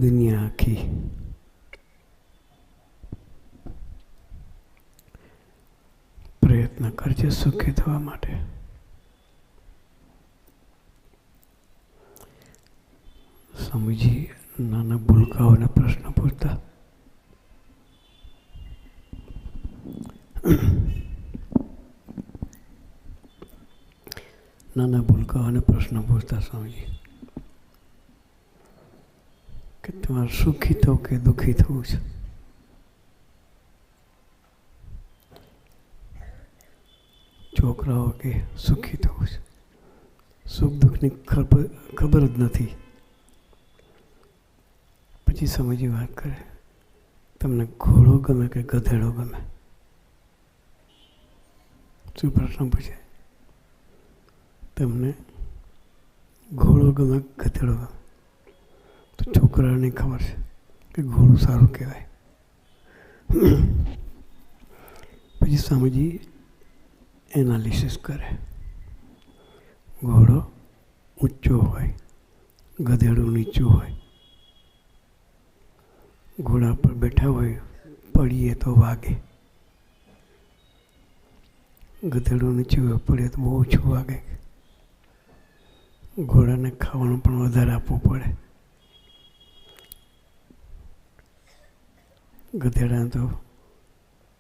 દુનિયા આખી પ્રયત્ન કરજે સુખી થવા માટે. સ્વામીજી નાના ભૂલકાઓને પ્રશ્ન પૂછતા. નાના ભૂલકાઓને પ્રશ્ન પૂછતા સ્વામીજી કે તમારે સુખી થવું કે દુઃખી થવું છે? છોકરાઓ કે સુખી થવું છે. સુખ દુઃખની ખબર જ નથી. પછી સ્વામીજી વાત કરે, તમને ઘોડો ગમે કે ગધેડો ગમે? શું પ્રશ્ન પૂછે? તમને ઘોડો ગમે ગધેડો ગમે? તો છોકરાને ખબર છે કે ઘોડું સારું કહેવાય. પછી સ્વામીજી એનાલિસિસ કરે. ઘોડો ઊંચો હોય, ગધેડું નીચું હોય. ઘોડા પર બેઠા હોય, પડીએ તો વાગે. ગધેડું નીચું હોય, પડીએ તો બહુ ઓછું વાગે. ઘોડાને ખાવાનું પણ વધારે આપવું પડે. ગધેડાને તો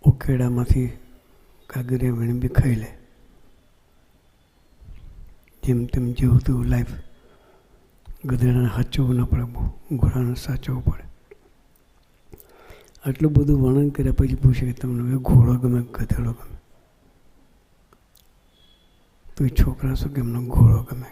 ઉકેડામાંથી કાગરિયા વીણી બી ખાઈ લે. જેમ તેમ જીવતું લાઈફ. ગધેડાને સાચવવું ન પડે, બહુ ઘોડાને સાચવવું પડે. આટલું બધું વર્ણન કર્યા પછી પૂછે કે તમને ઘોડો ગમે ગધેડો ગમે? તો એ છોકરા શું કે એમનો ઘોડો ગમે.